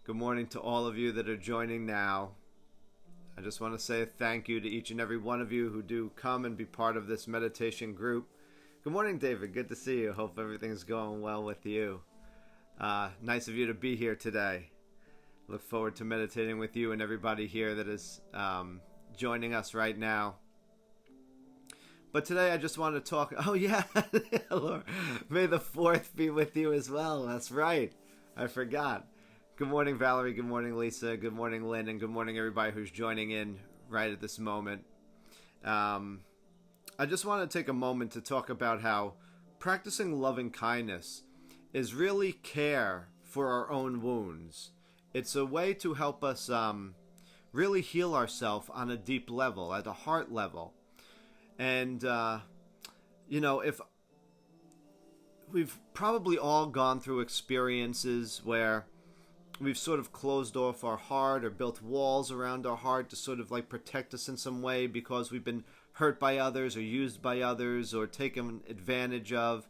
Good morning to all of you that are joining now. I just want to say a thank you to each and every one of you who do come and be part of this meditation group. Good morning, David. Good to see you. Hope everything's going well with you. Nice of you to be here today. Look forward to meditating with you and everybody here that is joining us right now. But today I just want to talk. Oh, yeah. Lord, may the 4th be with you as well. That's right. I forgot. Good morning, Valerie. Good morning, Lisa. Good morning, Lynn. And good morning, everybody who's joining in right at this moment. I just want to take a moment to talk about how practicing loving kindness is really care for our own wounds. It's a way to help us really heal ourselves on a deep level, at a heart level. And, if we've probably all gone through experiences where we've sort of closed off our heart or built walls around our heart to sort of like protect us in some way because we've been hurt by others or used by others or taken advantage of.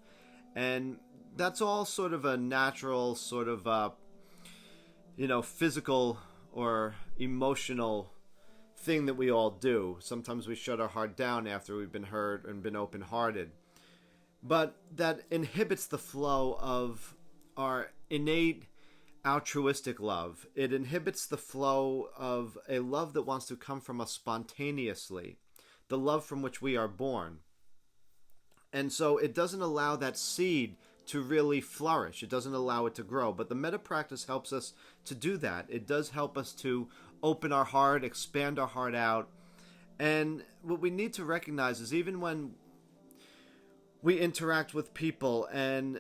And that's all sort of a natural sort of, physical or emotional thing that we all do. Sometimes we shut our heart down after we've been hurt and been open-hearted. But that inhibits the flow of our innate altruistic love. It inhibits the flow of a love that wants to come from us spontaneously, the love from which we are born. And so it doesn't allow that seed to really flourish. It doesn't allow it to grow. But the metta practice helps us to do that. It does help us to open our heart, expand our heart out. And what we need to recognize is even when we interact with people and,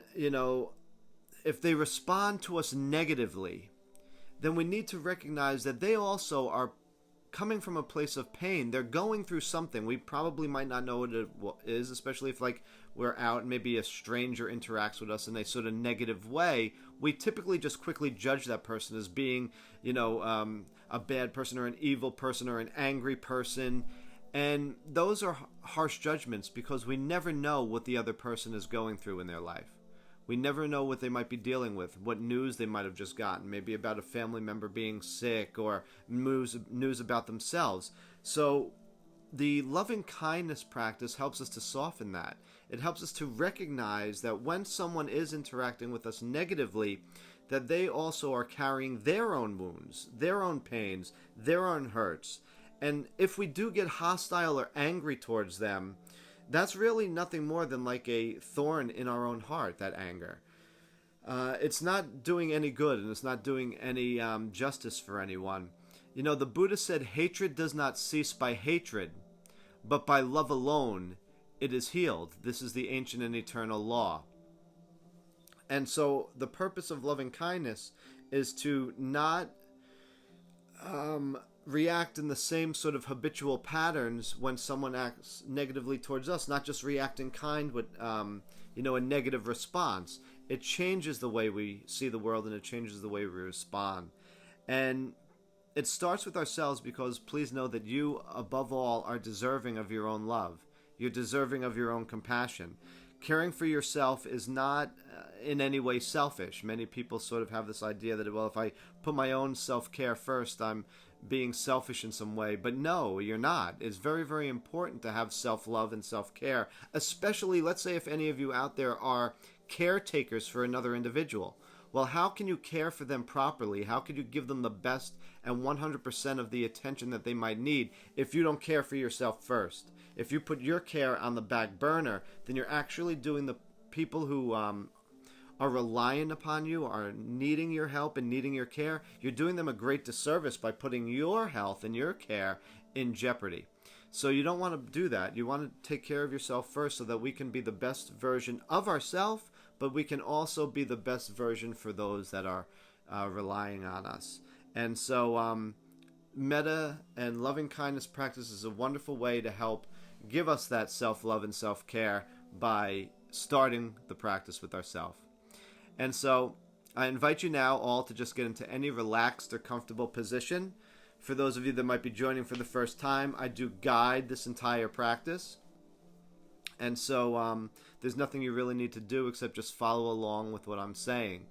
if they respond to us negatively, then we need to recognize that they also are coming from a place of pain. They're going through something. We probably might not know what it is, especially if we're out and maybe a stranger interacts with us in a sort of negative way. We typically just quickly judge that person as being, a bad person or an evil person or an angry person. And those are harsh judgments because we never know what the other person is going through in their life. We never know what they might be dealing with, what news they might have just gotten, maybe about a family member being sick or news about themselves. So the loving kindness practice helps us to soften that. It helps us to recognize that when someone is interacting with us negatively, that they also are carrying their own wounds, their own pains, their own hurts. And if we do get hostile or angry towards them, that's really nothing more than like a thorn in our own heart, that anger. It's not doing any good, and it's not doing any justice for anyone. The Buddha said, hatred does not cease by hatred, but by love alone it is healed. This is the ancient and eternal law. And so the purpose of loving kindness is to not react in the same sort of habitual patterns when someone acts negatively towards us, not just react in kind with, a negative response. It changes the way we see the world and it changes the way we respond. And it starts with ourselves because please know that you, above all, are deserving of your own love. You're deserving of your own compassion. Caring for yourself is not in any way selfish. Many people sort of have this idea that, well, if I put my own self-care first, I'm being selfish in some way. But no, you're not. It's very, very important to have self-love and self-care, especially, let's say, if any of you out there are caretakers for another individual. Well, how can you care for them properly? How can you give them the best and 100% of the attention that they might need if you don't care for yourself first? If you put your care on the back burner, then you're actually doing the people who are reliant upon you, are needing your help and needing your care, you're doing them a great disservice by putting your health and your care in jeopardy. So you don't want to do that. You want to take care of yourself first so that we can be the best version of ourselves, but we can also be the best version for those that are relying on us. And so metta and loving kindness practice is a wonderful way to help give us that self-love and self-care by starting the practice with ourselves. And so I invite you now all to just get into any relaxed or comfortable position. For those of you that might be joining for the first time, I do guide this entire practice. And so there's nothing you really need to do except just follow along with what I'm saying.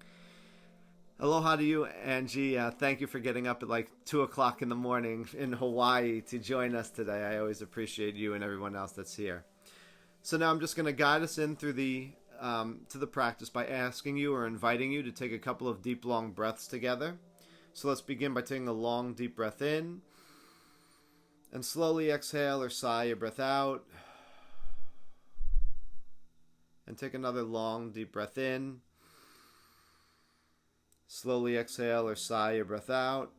Aloha to you, Angie. Thank you for getting up at like 2 o'clock in the morning in Hawaii to join us today. I always appreciate you and everyone else that's here. So now I'm just going to guide us in through to the practice by asking you or inviting you to take a couple of deep, long breaths together. So let's begin by taking a long, deep breath in and slowly exhale or sigh your breath out. And take another long, deep breath in. Slowly exhale or sigh your breath out.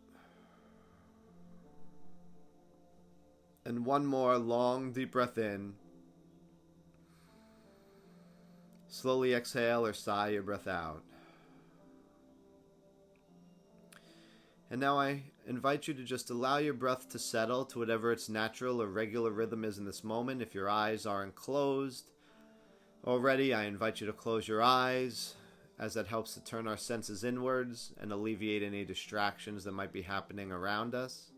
And one more long, deep breath in. Slowly exhale or sigh your breath out. And now I invite you to just allow your breath to settle to whatever its natural or regular rhythm is in this moment. If your eyes aren't closed already, I invite you to close your eyes, as that helps to turn our senses inwards and alleviate any distractions that might be happening around us.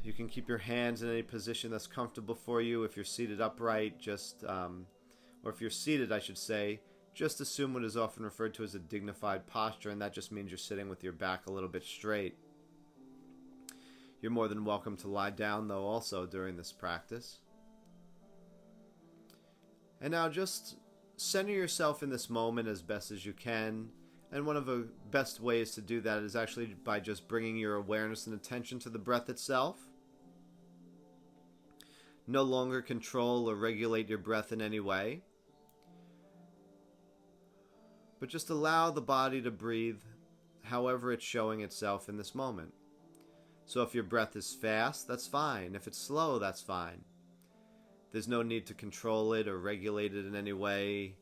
You can keep your hands in any position that's comfortable for you. If you're seated upright, or if you're seated, I should say, just assume what is often referred to as a dignified posture, and that just means you're sitting with your back a little bit straight. You're more than welcome to lie down, though, also during this practice. And now just center yourself in this moment as best as you can. And one of the best ways to do that is actually by just bringing your awareness and attention to the breath itself. No longer control or regulate your breath in any way, but just allow the body to breathe however it's showing itself in this moment. So if your breath is fast, that's fine. If it's slow, that's fine. There's no need to control it or regulate it in any way.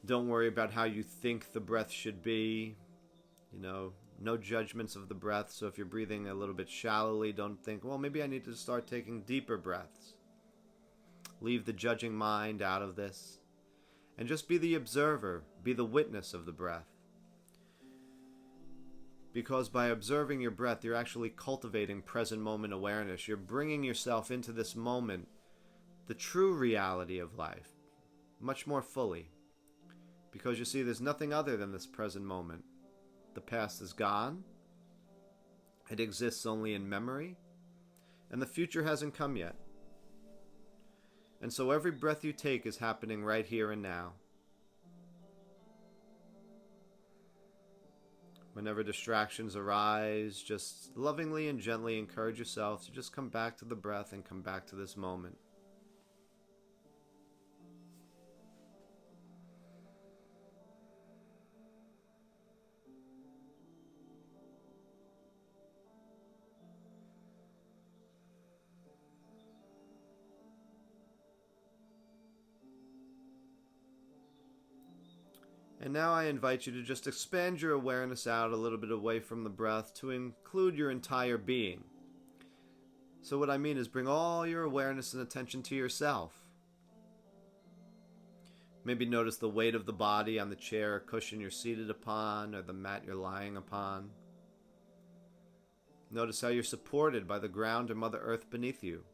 Don't worry about how you think the breath should be. No judgments of the breath. So if you're breathing a little bit shallowly, don't think, well, maybe I need to start taking deeper breaths. Leave the judging mind out of this. And just be the observer, be the witness of the breath. Because by observing your breath, you're actually cultivating present moment awareness. You're bringing yourself into this moment, the true reality of life, much more fully. Because you see, there's nothing other than this present moment. The past is gone. It exists only in memory. And the future hasn't come yet. And so every breath you take is happening right here and now. Whenever distractions arise, just lovingly and gently encourage yourself to just come back to the breath and come back to this moment. And now I invite you to just expand your awareness out a little bit away from the breath to include your entire being. So what I mean is bring all your awareness and attention to yourself. Maybe notice the weight of the body on the chair or cushion you're seated upon or the mat you're lying upon. Notice how you're supported by the ground or Mother Earth beneath you.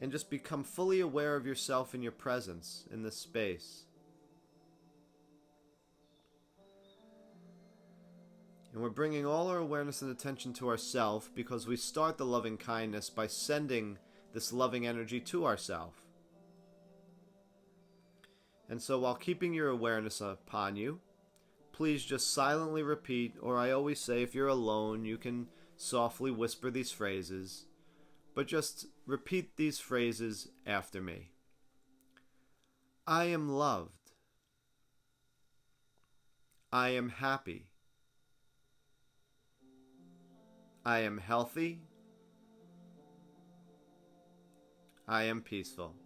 And just become fully aware of yourself and your presence in this space. And we're bringing all our awareness and attention to ourself because we start the loving kindness by sending this loving energy to ourself. And so while keeping your awareness upon you, please just silently repeat, or I always say if you're alone, you can softly whisper these phrases, but just repeat these phrases after me. I am loved. I am happy. I am healthy. I am peaceful.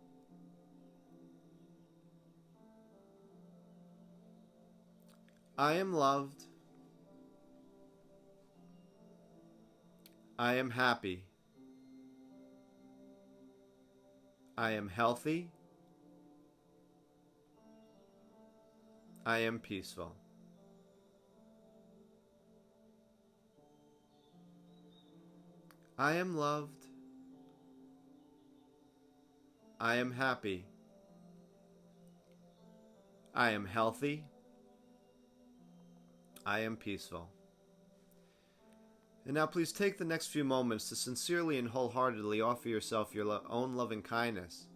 I am loved. I am happy. I am healthy. I am peaceful. I am loved. I am happy. I am healthy. I am peaceful. And now please take the next few moments to sincerely and wholeheartedly offer yourself your own loving kindness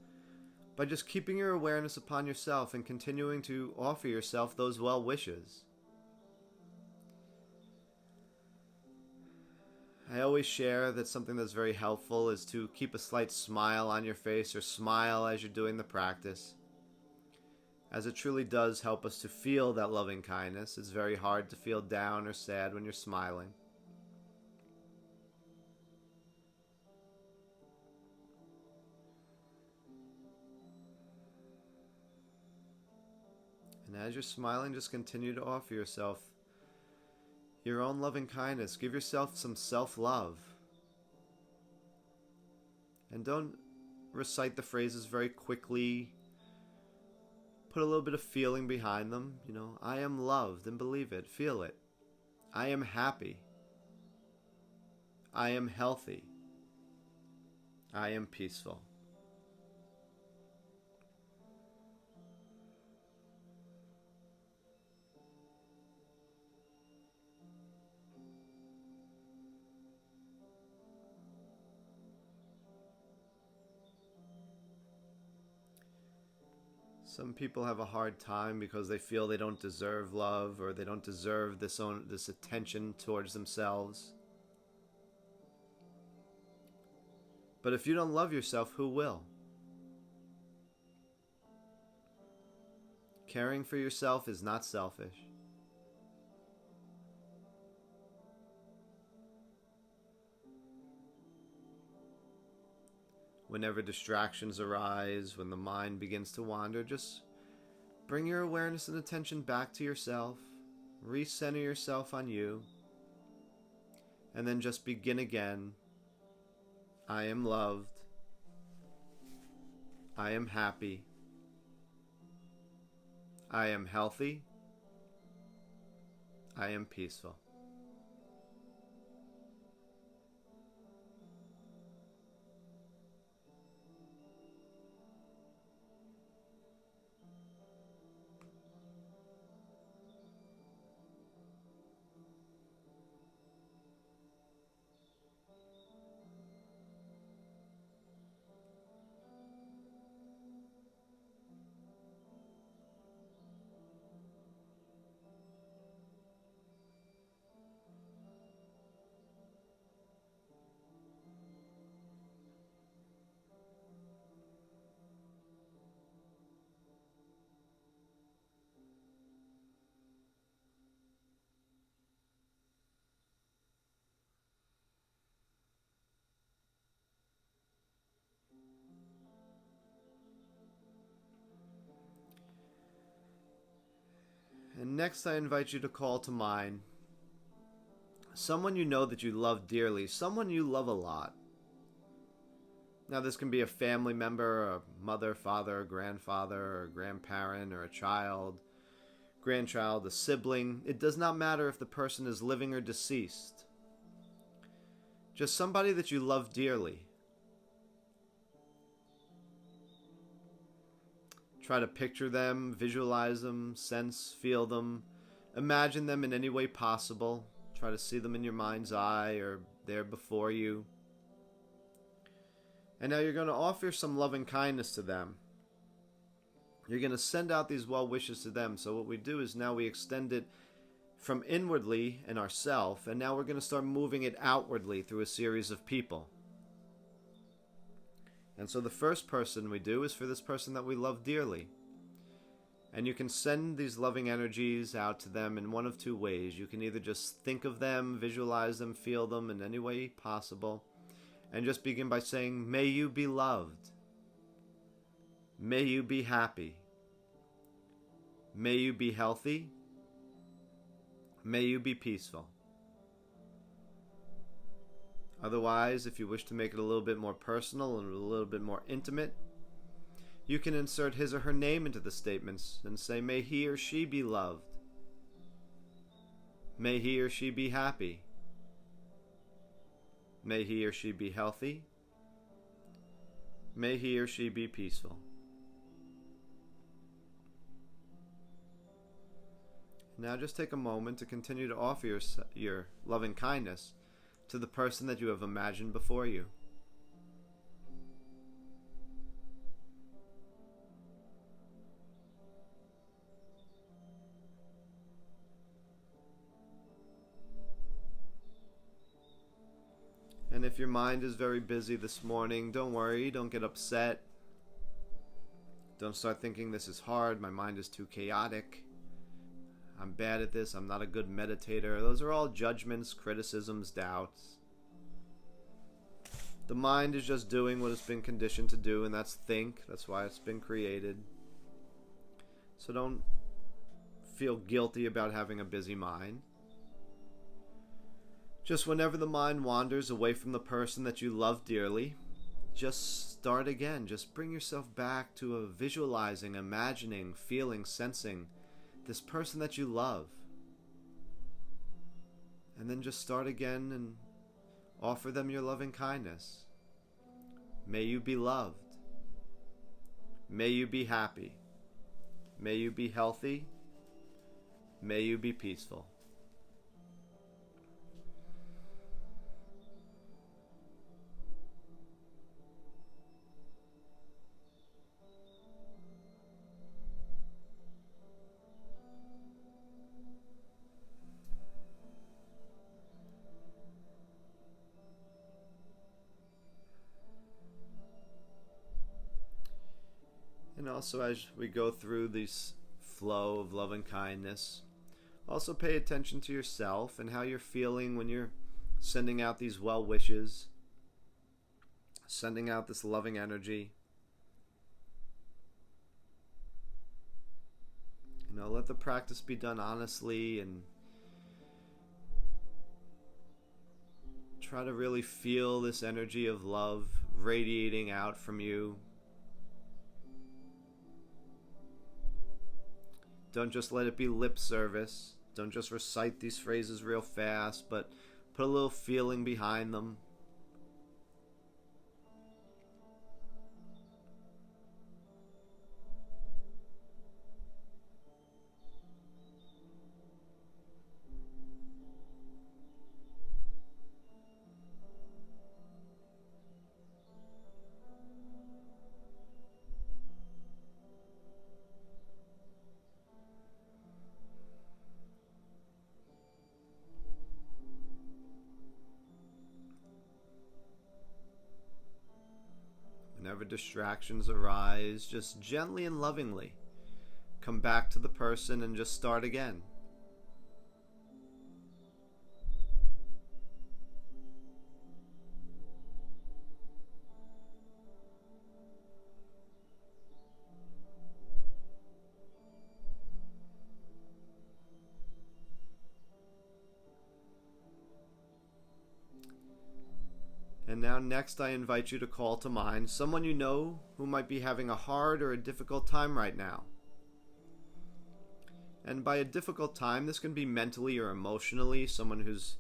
by just keeping your awareness upon yourself and continuing to offer yourself those well wishes. I always share that something that's very helpful is to keep a slight smile on your face or smile as you're doing the practice, as it truly does help us to feel that loving kindness. It's very hard to feel down or sad when you're smiling. And as you're smiling, just continue to offer yourself your own loving kindness. Give yourself some self-love. And don't recite the phrases very quickly. Put a little bit of feeling behind them. I am loved, and believe it. Feel it. I am happy. I am healthy. I am peaceful. Some people have a hard time because they feel they don't deserve love, or they don't deserve this attention towards themselves. But if you don't love yourself, who will? Caring for yourself is not selfish. Whenever distractions arise, when the mind begins to wander, just bring your awareness and attention back to yourself. Recenter yourself on you. And then just begin again. I am loved. I am happy. I am healthy. I am peaceful. And next I invite you to call to mind someone you know that you love dearly, someone you love a lot. Now this can be a family member, a mother, father, a grandfather, or a grandparent, or a child, grandchild, a sibling. It does not matter if the person is living or deceased. Just somebody that you love dearly. Try to picture them, visualize them, sense, feel them, imagine them in any way possible. Try to see them in your mind's eye or there before you. And now you're going to offer some loving kindness to them. You're going to send out these well wishes to them. So what we do is now we extend it from inwardly in ourself, and now we're going to start moving it outwardly through a series of people. And so the first person we do is for this person that we love dearly. And you can send these loving energies out to them in one of two ways. You can either just think of them, visualize them, feel them in any way possible, and just begin by saying, may you be loved. May you be happy. May you be healthy. May you be peaceful. Otherwise, if you wish to make it a little bit more personal and a little bit more intimate, you can insert his or her name into the statements and say, may he or she be loved. May he or she be happy. May he or she be healthy. May he or she be peaceful. Now just take a moment to continue to offer your loving kindness to the person that you have imagined before you. And if your mind is very busy this morning, don't worry, don't get upset. Don't start thinking this is hard, my mind is too chaotic, I'm bad at this, I'm not a good meditator. Those are all judgments, criticisms, doubts. The mind is just doing what it's been conditioned to do, and that's think. That's why it's been created. So don't feel guilty about having a busy mind. Just whenever the mind wanders away from the person that you love dearly, just start again. Just bring yourself back to a visualizing, imagining, feeling, sensing this person that you love. And then just start again and offer them your loving kindness. May you be loved. May you be happy. May you be healthy. May you be peaceful. And also, as we go through this flow of love and kindness, also pay attention to yourself and how you're feeling when you're sending out these well wishes, sending out this loving energy. Let the practice be done honestly, and try to really feel this energy of love radiating out from you. Don't just let it be lip service. Don't just recite these phrases real fast, but put a little feeling behind them. Whenever distractions arise, just gently and lovingly come back to the person and just start again. And now next I invite you to call to mind someone you know who might be having a hard or a difficult time right now. And by a difficult time, this can be mentally or emotionally, someone who's,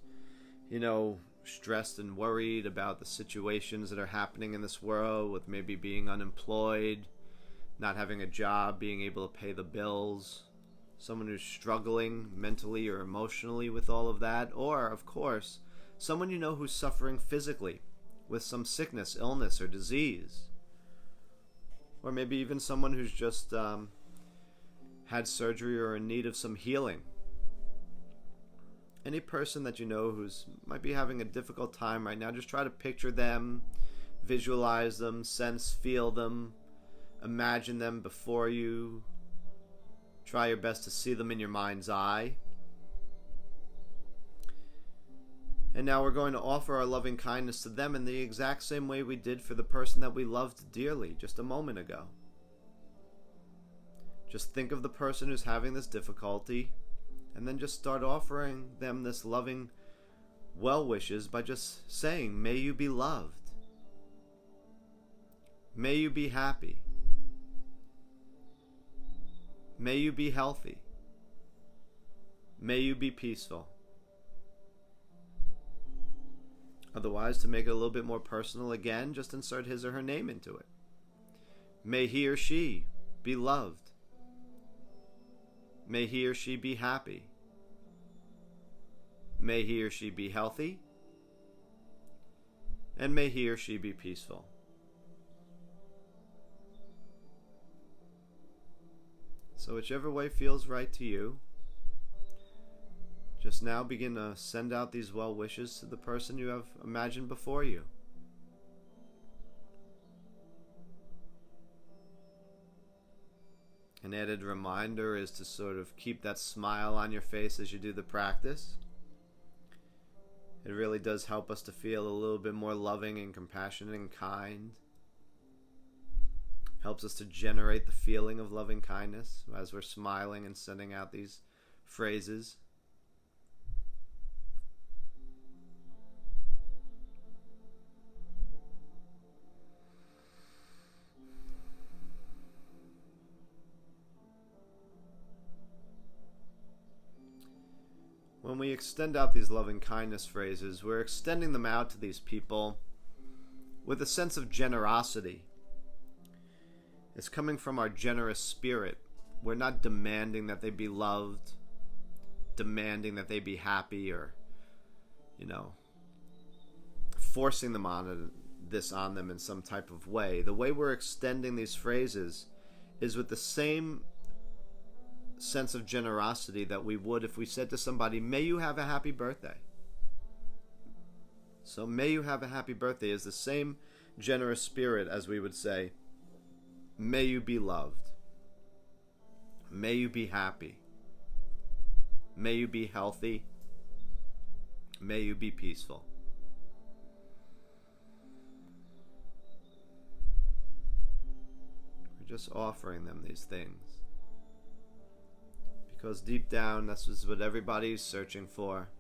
stressed and worried about the situations that are happening in this world, with maybe being unemployed, not having a job, being able to pay the bills. Someone who's struggling mentally or emotionally with all of that. Or, of course, someone you know who's suffering physically with some sickness, illness, or disease. Or maybe even someone who's just had surgery or in need of some healing. Any person that you know who's might be having a difficult time right now, just try to picture them, visualize them, sense, feel them, imagine them before you. Try your best to see them in your mind's eye. And now we're going to offer our loving kindness to them in the exact same way we did for the person that we loved dearly just a moment ago. Just think of the person who's having this difficulty, and then just start offering them this loving well wishes by just saying, may you be loved. May you be happy. May you be healthy. May you be peaceful. Otherwise, to make it a little bit more personal, again, just insert his or her name into it. May he or she be loved. May he or she be happy. May he or she be healthy. And may he or she be peaceful. So whichever way feels right to you, just now begin to send out these well wishes to the person you have imagined before you. An added reminder is to sort of keep that smile on your face as you do the practice. It really does help us to feel a little bit more loving and compassionate and kind. Helps us to generate the feeling of loving kindness as we're smiling and sending out these phrases. When we extend out these loving kindness phrases, we're extending them out to these people with a sense of generosity. It's coming from our generous spirit. We're not demanding that they be loved, demanding that they be happy, or, forcing them on them in some type of way. The way we're extending these phrases is with the same sense of generosity that we would if we said to somebody, may you have a happy birthday. So may you have a happy birthday is the same generous spirit as we would say, may you be loved. May you be happy. May you be healthy. May you be peaceful. We're just offering them these things. Because deep down, this is what everybody's searching for.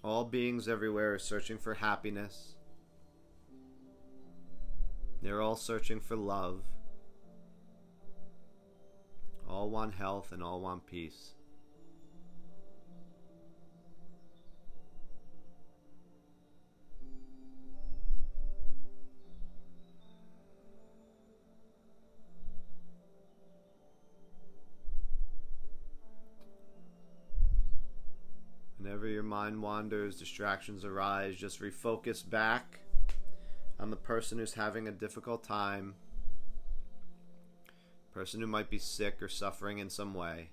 All beings everywhere are searching for happiness. They're all searching for love. All want health and all want peace. Whenever your mind wanders, distractions arise, just refocus back on the person who's having a difficult time, person who might be sick or suffering in some way,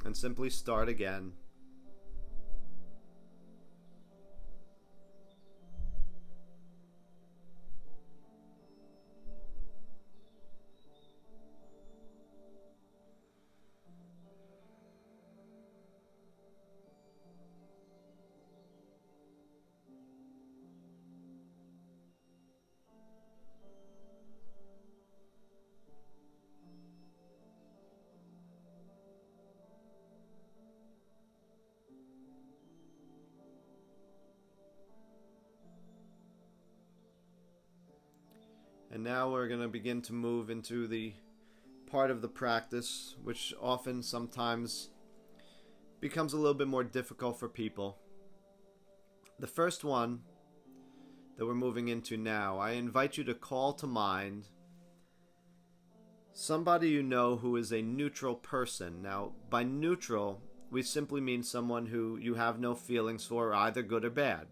and simply start again. And now we're going to begin to move into the part of the practice which often sometimes becomes a little bit more difficult for people. The first one that we're moving into now, I invite you to call to mind somebody you know who is a neutral person. Now, by neutral, we simply mean someone who you have no feelings for, either good or bad.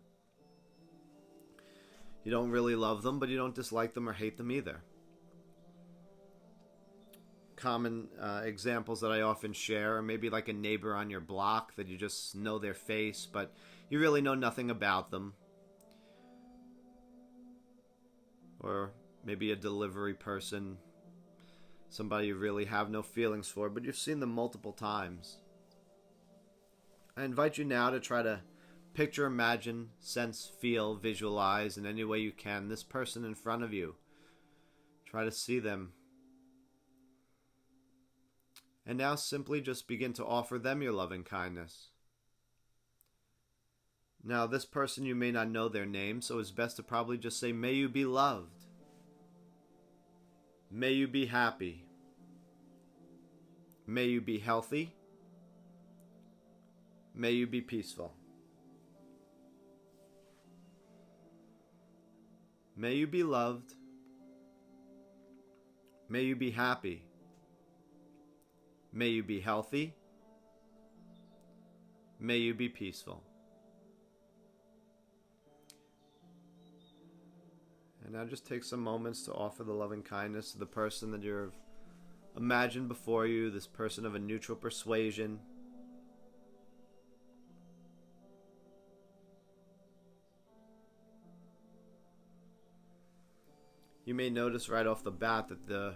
You don't really love them, but you don't dislike them or hate them either. Common examples that I often share are maybe like a neighbor on your block that you just know their face, but you really know nothing about them. Or maybe a delivery person, somebody you really have no feelings for, but you've seen them multiple times. I invite you now to try to picture, imagine, sense, feel, visualize in any way you can this person in front of you. Try to see them. And now simply just begin to offer them your loving kindness. Now, this person, you may not know their name, so it's best to probably just say, may you be loved. May you be happy. May you be healthy. May you be peaceful. May you be loved. May you be happy. May you be healthy. May you be peaceful. And now just take some moments to offer the loving kindness to the person that you've imagined before you, this person of a neutral persuasion. You may notice right off the bat that the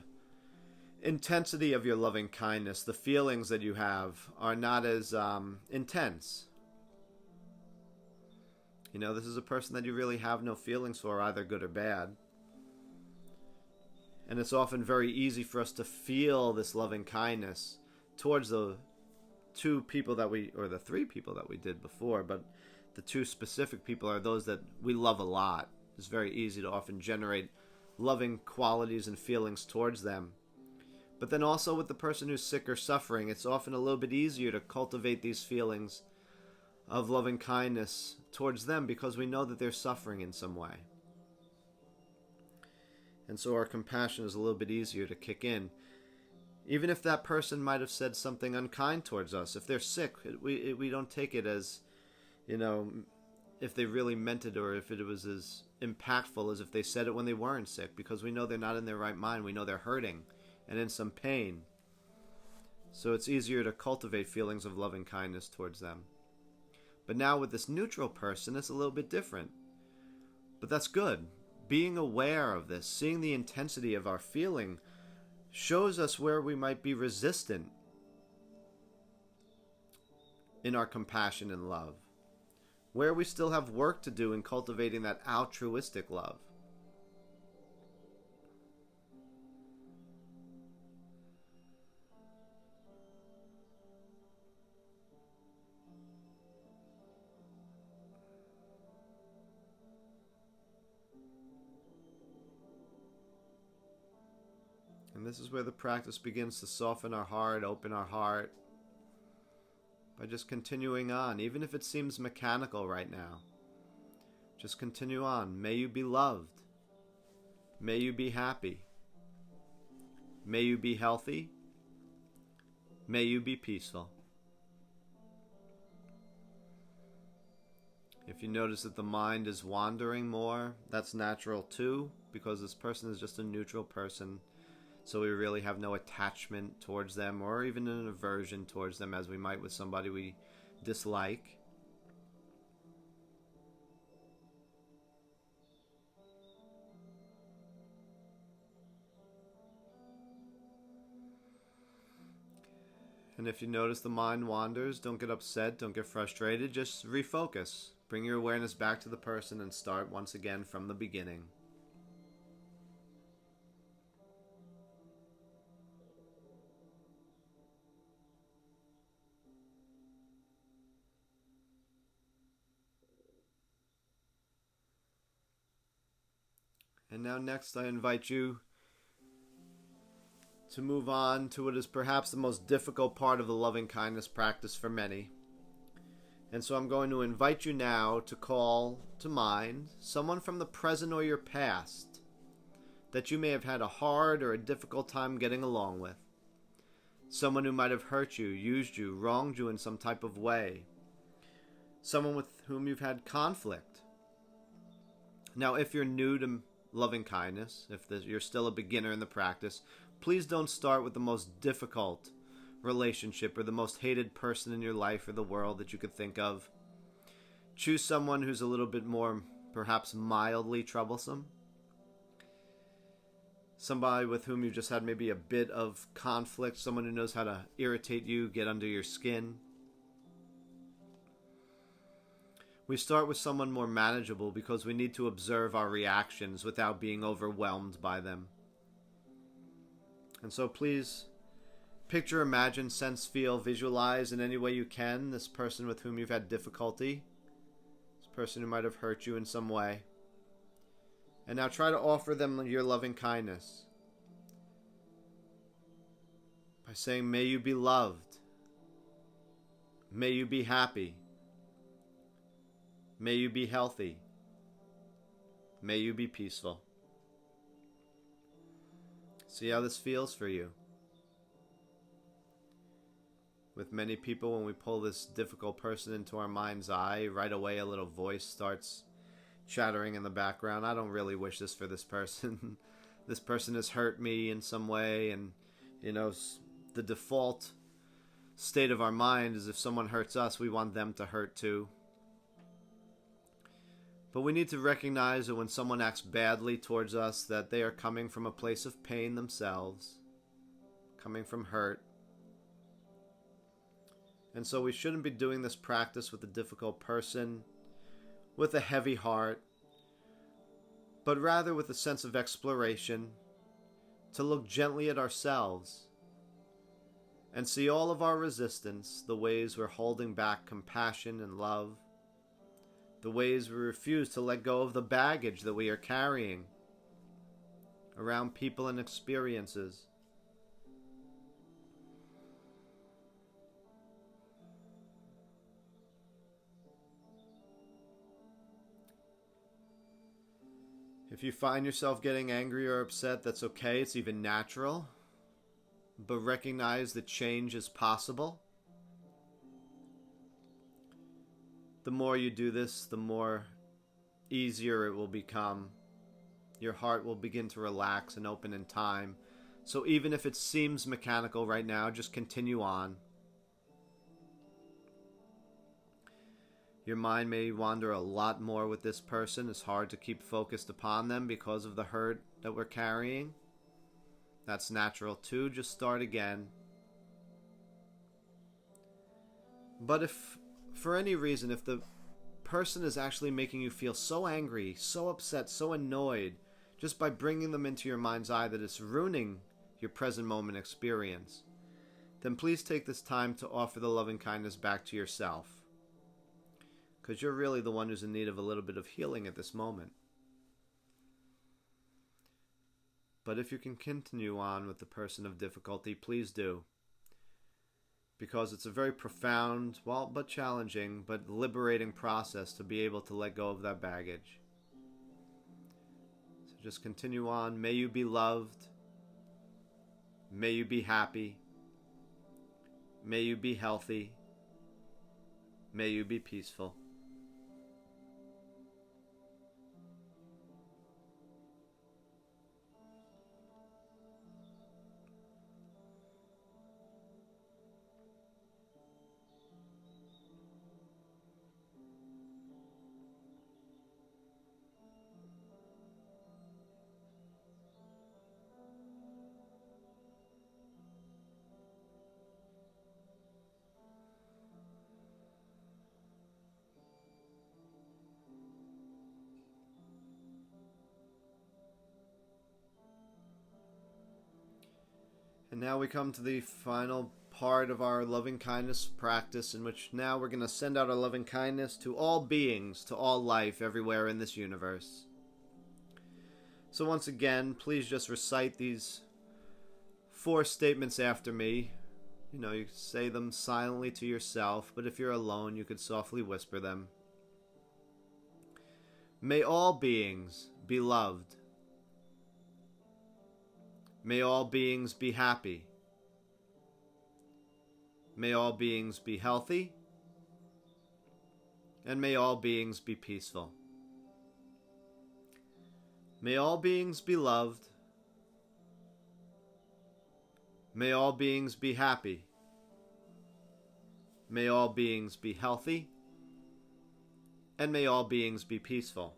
intensity of your loving kindness, the feelings that you have, are not as intense. You know, this is a person that you really have no feelings for, either good or bad. And it's often very easy for us to feel this loving kindness towards the two people that we, or the three people that we did before, but the two specific people are those that we love a lot. It's very easy to often generate loving qualities and feelings towards them. But then also with the person who's sick or suffering, it's often a little bit easier to cultivate these feelings of loving kindness towards them because we know that they're suffering in some way. And so our compassion is a little bit easier to kick in. Even if that person might have said something unkind towards us, if they're sick, we don't take it as, you know, if they really meant it or if it was as impactful as if they said it when they weren't sick, because we know they're not in their right mind. We know they're hurting and in some pain. So it's easier to cultivate feelings of loving kindness towards them. But now with this neutral person, it's a little bit different. But that's good. Being aware of this, seeing the intensity of our feeling, shows us where we might be resistant in our compassion and love, where we still have work to do in cultivating that altruistic love. And this is where the practice begins to soften our heart, open our heart, by just continuing on, even if it seems mechanical right now. Just continue on. May you be loved. May you be happy. May you be healthy. May you be peaceful. If you notice that the mind is wandering more, that's natural too, because this person is just a neutral person. So we really have no attachment towards them or even an aversion towards them as we might with somebody we dislike. And if you notice the mind wanders, don't get upset, don't get frustrated, just refocus. Bring your awareness back to the person and start once again from the beginning. And now next I invite you to move on to what is perhaps the most difficult part of the loving kindness practice for many. And so I'm going to invite you now to call to mind someone from the present or your past that you may have had a hard or a difficult time getting along with. Someone who might have hurt you, used you, wronged you in some type of way. Someone with whom you've had conflict. Now, if you're new to loving kindness, if you're still a beginner in the practice, please don't start with the most difficult relationship or the most hated person in your life or the world that you could think of. Choose someone who's a little bit more, perhaps mildly troublesome. Somebody with whom you just had maybe a bit of conflict, someone who knows how to irritate you, get under your skin. We start with someone more manageable because we need to observe our reactions without being overwhelmed by them. And so please picture, imagine, sense, feel, visualize in any way you can this person with whom you've had difficulty, this person who might have hurt you in some way. And now try to offer them your loving kindness by saying, may you be loved, may you be happy, may you be healthy, may you be peaceful. See how this feels for you. many people, when we pull this difficult person into our mind's eye, right away a little voice starts chattering in the background. I don't really wish this for this person. This person has hurt me in some way, and the default state of our mind is if someone hurts us, we want them to hurt too. But we need to recognize that when someone acts badly towards us, that they are coming from a place of pain themselves, coming from hurt. And so we shouldn't be doing this practice with a difficult person, with a heavy heart, but rather with a sense of exploration, to look gently at ourselves and see all of our resistance, the ways we're holding back compassion and love, the ways we refuse to let go of the baggage that we are carrying around people and experiences. If you find yourself getting angry or upset, that's okay. It's even natural. But recognize that change is possible. The more you do this, the more easier it will become. Your heart will begin to relax and open in time. So even if it seems mechanical right now, just continue on. Your mind may wander a lot more with this person. It's hard to keep focused upon them because of the hurt that we're carrying. That's natural too. Just start again. But if for any reason, if the person is actually making you feel so angry, so upset, so annoyed, just by bringing them into your mind's eye that it's ruining your present moment experience, then please take this time to offer the loving kindness back to yourself. Because you're really the one who's in need of a little bit of healing at this moment. But if you can continue on with the person of difficulty, please do. Because it's a very profound, but challenging, but liberating process to be able to let go of that baggage. So just continue on. May you be loved. May you be happy. May you be healthy. May you be peaceful. And now we come to the final part of our loving kindness practice, in which now we're going to send out our loving kindness to all beings, to all life everywhere in this universe. So once again, please just recite these 4 statements after me. You say them silently to yourself, but if you're alone, you could softly whisper them. May all beings be loved. May all beings be happy. May all beings be healthy. And may all beings be peaceful. May all beings be loved. May all beings be happy. May all beings be healthy. And may all beings be peaceful.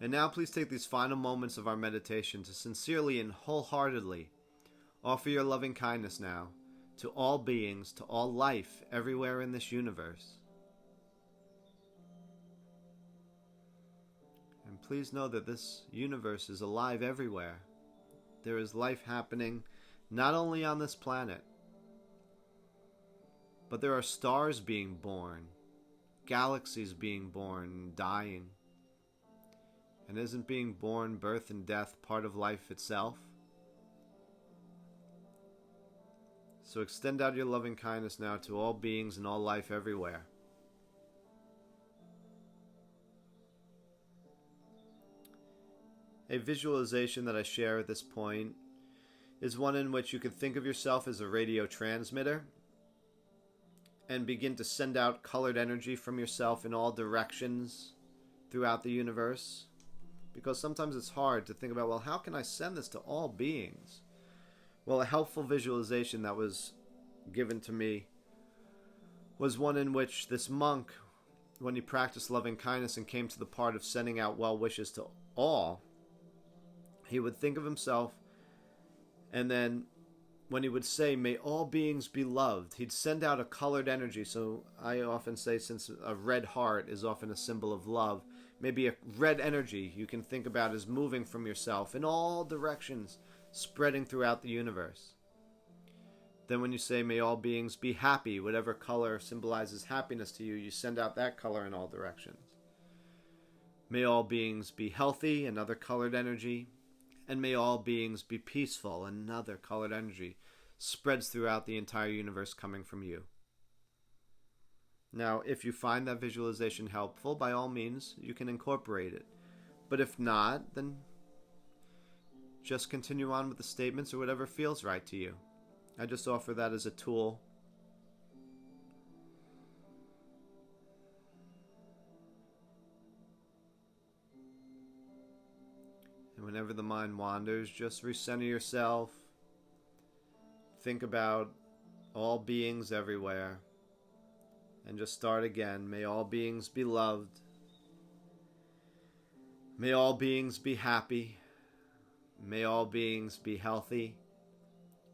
And now please take these final moments of our meditation to sincerely and wholeheartedly offer your loving kindness now to all beings, to all life everywhere in this universe. And please know that this universe is alive everywhere. There is life happening not only on this planet, but there are stars being born, galaxies being born and dying. And isn't being born, birth, and death part of life itself? So extend out your loving kindness now to all beings and all life everywhere. A visualization that I share at this point is one in which you could think of yourself as a radio transmitter and begin to send out colored energy from yourself in all directions throughout the universe. Because sometimes it's hard to think about, well, how can I send this to all beings? Well, a helpful visualization that was given to me was one in which this monk, when he practiced loving kindness and came to the part of sending out well wishes to all, he would think of himself, and then when he would say, may all beings be loved, he'd send out a colored energy. So I often say, since a red heart is often a symbol of love, maybe a red energy you can think about as moving from yourself in all directions, spreading throughout the universe. Then when you say, may all beings be happy, whatever color symbolizes happiness to you, you send out that color in all directions. May all beings be healthy, another colored energy. And may all beings be peaceful, another colored energy spreads throughout the entire universe coming from you. Now, if you find that visualization helpful, by all means, you can incorporate it. But if not, then just continue on with the statements or whatever feels right to you. I just offer that as a tool. And whenever the mind wanders, just recenter yourself. Think about all beings everywhere. And just start again. May all beings be loved. May all beings be happy. May all beings be healthy.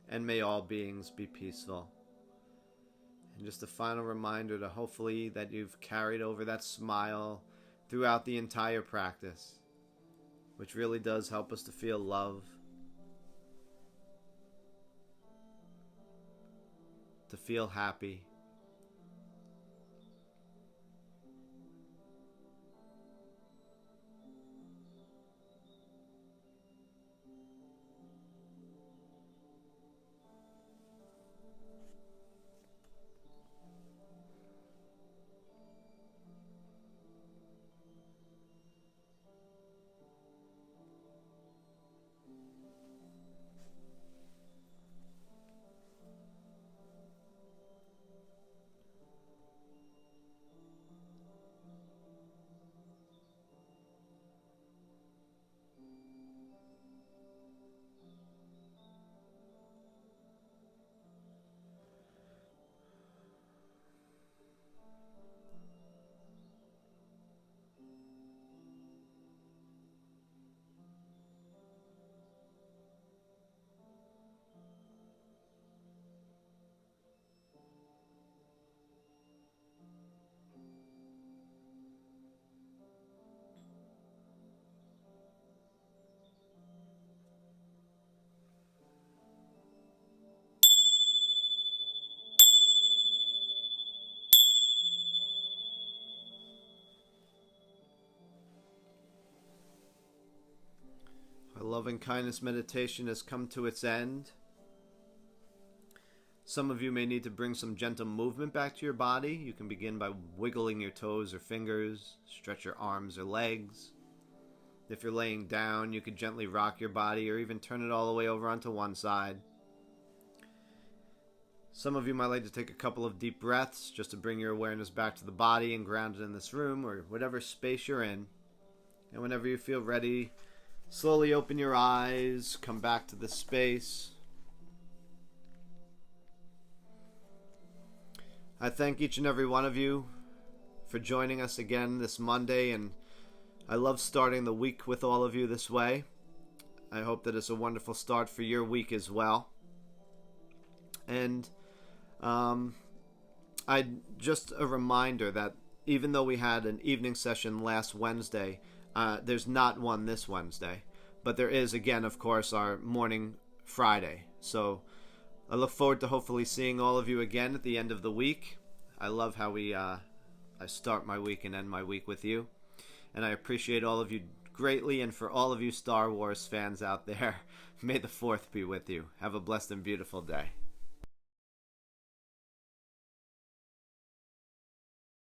And may all beings be peaceful. And just a final reminder to hopefully that you've carried over that smile throughout the entire practice, which really does help us to feel love, to feel happy. Our loving kindness meditation has come to its end. Some of you may need to bring some gentle movement back to your body. You can begin by wiggling your toes or fingers, stretch your arms or legs. If you're laying down, you could gently rock your body or even turn it all the way over onto one side. Some of you might like to take a couple of deep breaths just to bring your awareness back to the body and ground it in this room or whatever space you're in. And whenever you feel ready, slowly open your eyes, come back to this space. I thank each and every one of you for joining us again this Monday, and I love starting the week with all of you this way. I hope that it's a wonderful start for your week as well. And just a reminder that even though we had an evening session last Wednesday, there's not one this Wednesday, but there is, again, of course, our morning Friday. So I look forward to hopefully seeing all of you again at the end of the week. I love how I start my week and end my week with you. And I appreciate all of you greatly. And for all of you Star Wars fans out there, may the 4th be with you. Have a blessed and beautiful day.